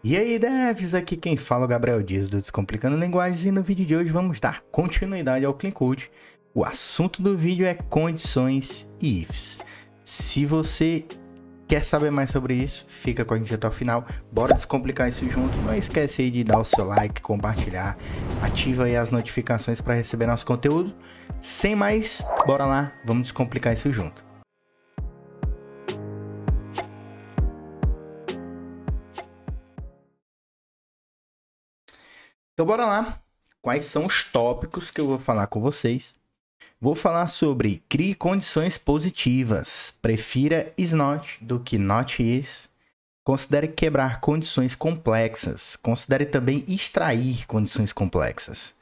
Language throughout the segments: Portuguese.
E aí, devs, aqui quem fala é o Gabriel Dias do Descomplicando Linguagens e no vídeo de hoje vamos dar continuidade ao Clean Code. O assunto do vídeo é condições e ifs. Se você quer saber mais sobre isso, fica com a gente até o final. Bora descomplicar isso junto. Não esquece aí de dar o seu like, compartilhar, ativa aí as notificações para receber nosso conteúdo. Sem mais, bora lá, vamos descomplicar isso junto. Então bora lá. Quais são os tópicos que eu vou falar com vocês? Vou falar sobre crie condições positivas. Prefira is not do que not is. Considere quebrar condições complexas. Considere também extrair condições complexas.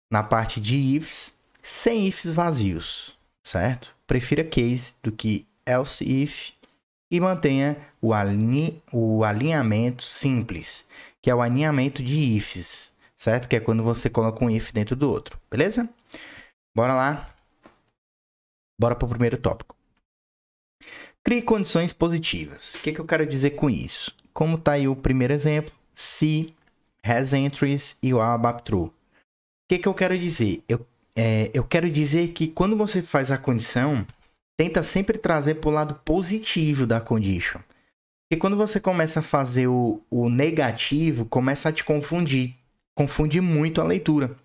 Na parte de ifs, sem ifs vazios, certo? Prefira case do que else if. E mantenha o alinhamento simples, que é o alinhamento de ifs, certo? Que é quando você coloca um if dentro do outro, beleza? Bora lá. Bora para o primeiro tópico. Crie condições positivas. O que eu quero dizer com isso? Como está aí o primeiro exemplo, se, has entries e o ABAP true. O que eu quero dizer? Eu quero dizer que quando você faz a condição, tenta sempre trazer para o lado positivo da condition. Porque quando você começa a fazer o negativo, começa a te confundir. Confunde muito a leitura.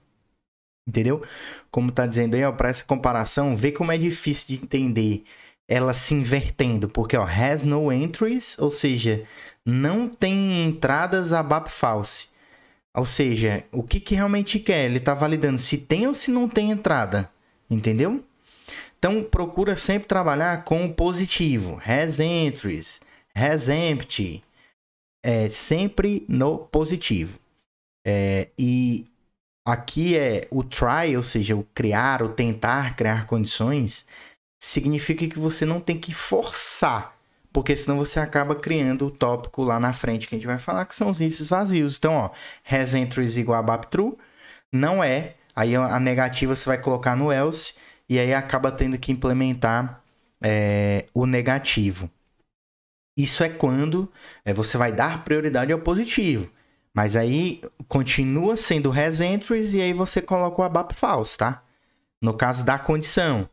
Entendeu? Como tá dizendo aí, para essa comparação, vê como é difícil de entender ela se invertendo. Porque, ó, has no entries, ou seja, não tem entradas ABAP false. Ou seja, o que realmente quer? Ele tá validando se tem ou se não tem entrada. Entendeu? Então, procura sempre trabalhar com o positivo. Has entries, has empty. Sempre no positivo. E aqui é o try, ou seja, o criar, o tentar criar condições, significa que você não tem que forçar, porque senão você acaba criando o tópico lá na frente que a gente vai falar, que são os ifs vazios. Então, ó, has entries igual a ABAP true, não é, aí a negativa você vai colocar no else, e aí acaba tendo que implementar o negativo. Isso é quando você vai dar prioridade ao positivo. Mas aí continua sendo has entries e aí você coloca o ABAP false, tá? No caso da condição,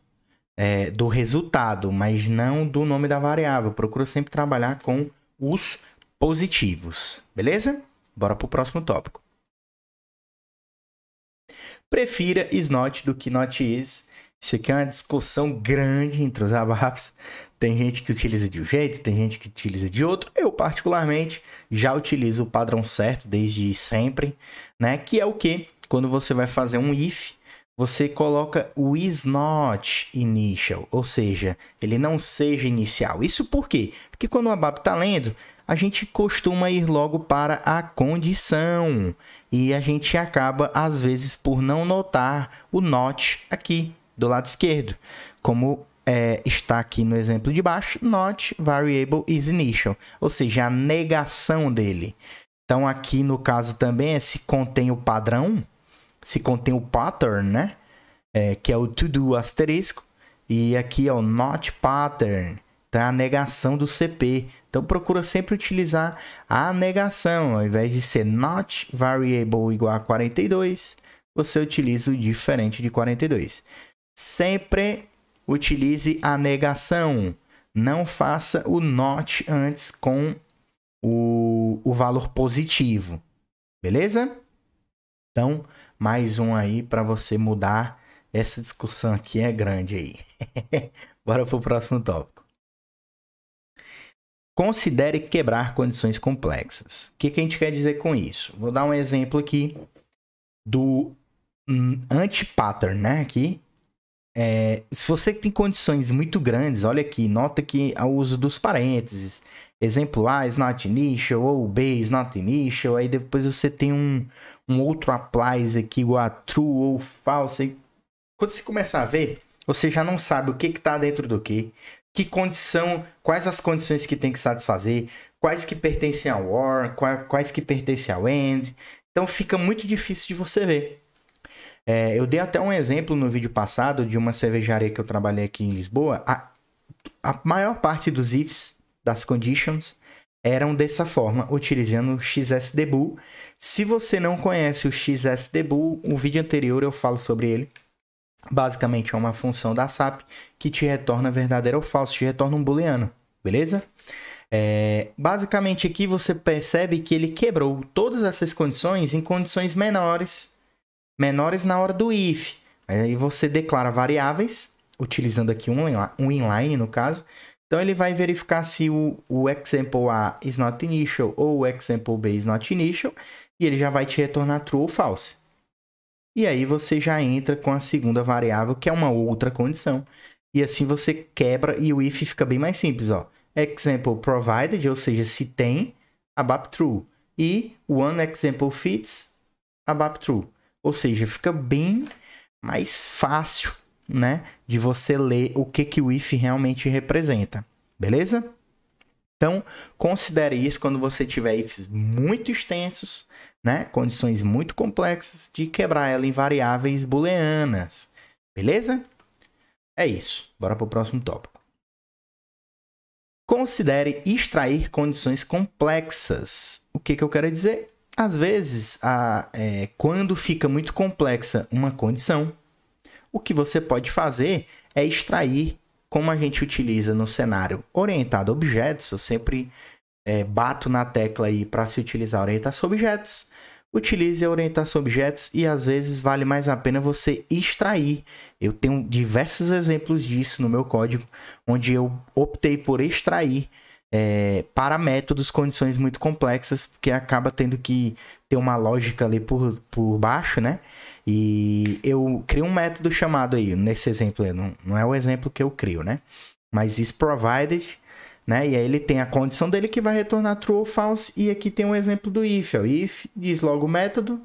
do resultado, mas não do nome da variável. Procura sempre trabalhar com os positivos, beleza? Bora pro próximo tópico. Prefira is not do que not is. Isso aqui é uma discussão grande entre os ABAPs. Tem gente que utiliza de um jeito, tem gente que utiliza de outro. Eu, particularmente, já utilizo o padrão certo desde sempre, né? Que é o que? Quando você vai fazer um if, você coloca o is not initial, ou seja, ele não seja inicial. Isso por quê? Porque quando o ABAP está lendo, a gente costuma ir logo para a condição. E a gente acaba, às vezes, por não notar o not aqui do lado esquerdo. Como está aqui no exemplo de baixo, not variable is initial, ou seja, a negação dele. Então aqui no caso também se contém o padrão, se contém o pattern, né? Que é o to do asterisco, e aqui é o not pattern, então é a negação do CP. Então procura sempre utilizar a negação, ao invés de ser not variable igual a 42, você utiliza o diferente de 42. Sempre utilize a negação. Não faça o not antes com o valor positivo. Beleza? Então, mais um aí para você mudar. Essa discussão aqui é grande aí. Bora pro próximo tópico. Considere quebrar condições complexas. O que a gente quer dizer com isso? Vou dar um exemplo aqui do anti-pattern, né? Aqui. Se você tem condições muito grandes, olha aqui, nota que o uso dos parênteses, exemplo A is not initial, ou B is not initial, aí depois você tem um outro applies aqui igual a true ou false. Aí, quando você começar a ver, você já não sabe o que está dentro do que condição, quais as condições que tem que satisfazer, quais que pertencem ao or, quais que pertencem ao end. Então fica muito difícil de você ver. Eu dei até um exemplo no vídeo passado de uma cervejaria que eu trabalhei aqui em Lisboa. A maior parte dos ifs, das conditions, eram dessa forma, utilizando o XSDBoo. Se você não conhece o XSDBoo, o vídeo anterior eu falo sobre ele. Basicamente é uma função da SAP que te retorna verdadeiro ou falso, te retorna um booleano, beleza? Basicamente aqui você percebe que ele quebrou todas essas condições em condições menores na hora do if. Aí você declara variáveis, utilizando aqui um inline no caso. Então ele vai verificar se o example A is not initial ou o example B is not initial, e ele já vai te retornar true ou false. E aí você já entra com a segunda variável, que é uma outra condição. E assim você quebra e o if fica bem mais simples, ó. Example provided, ou seja, se tem, abap true. E one example fits, abap true. Ou seja, fica bem mais fácil, né, de você ler o que o if realmente representa. Beleza? Então, considere isso quando você tiver ifs muito extensos, né? Condições muito complexas, de quebrar ela em variáveis booleanas. Beleza? É isso. Bora para o próximo tópico. Considere extrair condições complexas. O que eu quero dizer? Às vezes, quando fica muito complexa uma condição, o que você pode fazer é extrair, como a gente utiliza no cenário orientado a objetos. Eu sempre bato na tecla aí para se utilizar orientação a objetos. Utilize a orientação a objetos e às vezes vale mais a pena você extrair. Eu tenho diversos exemplos disso no meu código, onde eu optei por extrair para métodos condições muito complexas, porque acaba tendo que ter uma lógica ali por baixo, né? E eu crio um método chamado aí, nesse exemplo, não é o exemplo que eu crio, né? Mas is provided, né? E aí ele tem a condição dele que vai retornar true ou false, e aqui tem um exemplo do if, ó. If diz logo o método,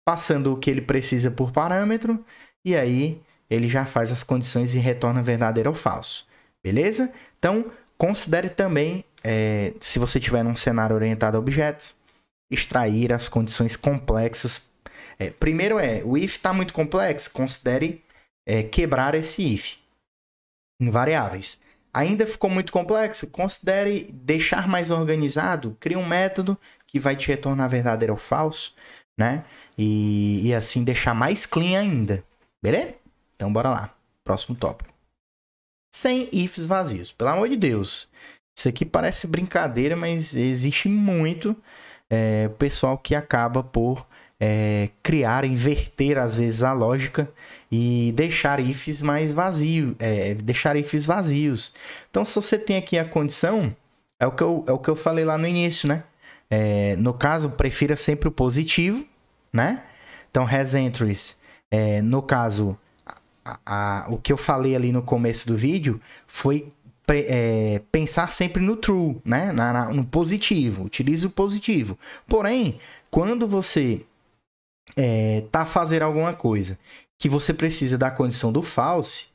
passando o que ele precisa por parâmetro, e aí ele já faz as condições e retorna verdadeiro ou falso. Beleza? Então, considere também, se você tiver num cenário orientado a objetos, extrair as condições complexas. Primeiro o if está muito complexo, considere quebrar esse if em variáveis. Ainda ficou muito complexo, considere deixar mais organizado, crie um método que vai te retornar verdadeiro ou falso, né? E assim deixar mais clean ainda, beleza? Então bora lá, próximo tópico. Sem ifs vazios, pelo amor de Deus. Isso aqui parece brincadeira, mas existe muito pessoal que acaba por criar, inverter às vezes a lógica e deixar ifs mais vazios, deixar ifs vazios. Então, se você tem aqui a condição, é o que eu falei lá no início, né? No caso, prefira sempre o positivo, né? Então, has entries, no caso, o que eu falei ali no começo do vídeo foi pensar sempre no true, né? No positivo, utilize o positivo. Porém, quando você tá fazendo alguma coisa que você precisa da condição do false,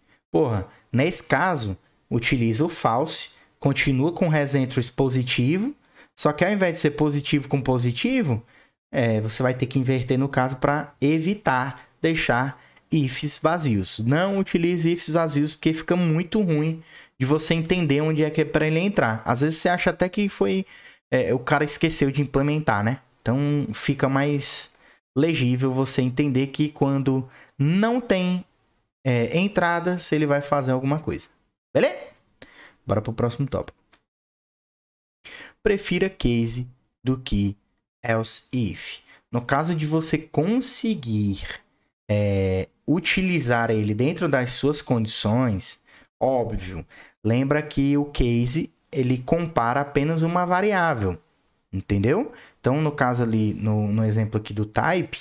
nesse caso, utiliza o false, continua com has entries positivo, só que ao invés de ser positivo com positivo, você vai ter que inverter no caso para evitar deixar ifs vazios. Não utilize ifs vazios porque fica muito ruim de você entender onde é que é para ele entrar. Às vezes você acha até que foi o cara esqueceu de implementar, né? Então fica mais legível você entender que quando não tem entrada, se ele vai fazer alguma coisa. Beleza? Bora pro próximo tópico. Prefira case do que else if. No caso de você conseguir utilizar ele dentro das suas condições, óbvio, lembra que o case ele compara apenas uma variável, entendeu? Então, no caso ali, no exemplo aqui do type,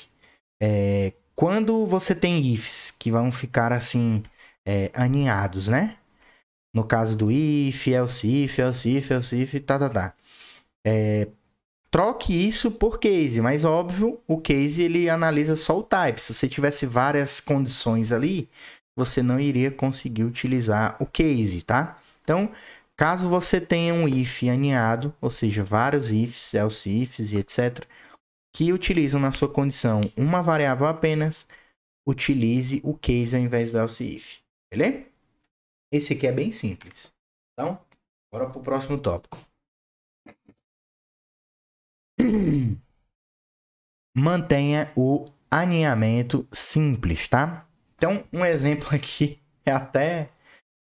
quando você tem ifs que vão ficar assim, aninhados, né? No caso do if, else if, else if, else if, tá. Troque isso por case, mas óbvio, o case ele analisa só o type. Se você tivesse várias condições ali, você não iria conseguir utilizar o case, tá? Então, caso você tenha um if aninhado, ou seja, vários ifs, else ifs e etc., que utilizam na sua condição uma variável apenas, utilize o case ao invés do else if, beleza? Esse aqui é bem simples. Então, bora para o próximo tópico. Mantenha o alinhamento simples, tá? Então, um exemplo aqui é até...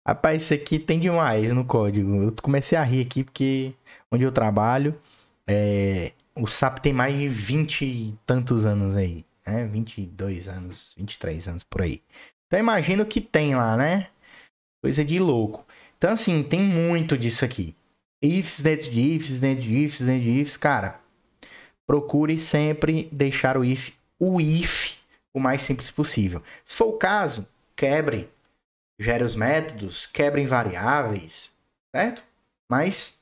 Rapaz, isso aqui tem demais no código. Eu comecei a rir aqui porque onde eu trabalho, o SAP tem mais de 20 e tantos anos aí, né? 22 anos, 23 anos por aí. Então, imagina o que tem lá, né? Coisa de louco. Então, assim, tem muito disso aqui. Ifs dentro de ifs, dentro de ifs, dentro de ifs. Cara, procure sempre deixar o if o mais simples possível. Se for o caso, quebre. Gere os métodos, quebrem variáveis, certo? Mas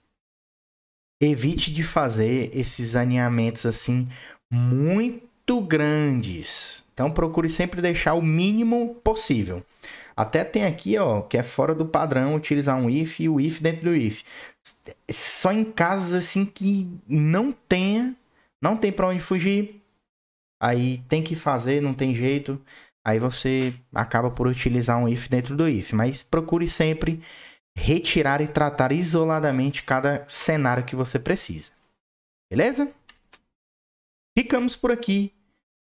evite de fazer esses alinhamentos assim muito grandes. Então procure sempre deixar o mínimo possível. Até tem aqui, ó, que é fora do padrão utilizar um if e o if dentro do if. Só em casos assim que não tem para onde fugir. Aí tem que fazer, não tem jeito. Aí você acaba por utilizar um if dentro do if. Mas procure sempre retirar e tratar isoladamente cada cenário que você precisa. Beleza? Ficamos por aqui.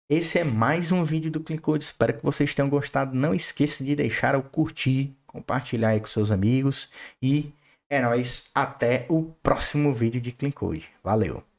Esse é mais um vídeo do Clean Code. Espero que vocês tenham gostado. Não esqueça de deixar o curtir, compartilhar aí com seus amigos. E é nóis. Até o próximo vídeo de Clean Code. Valeu!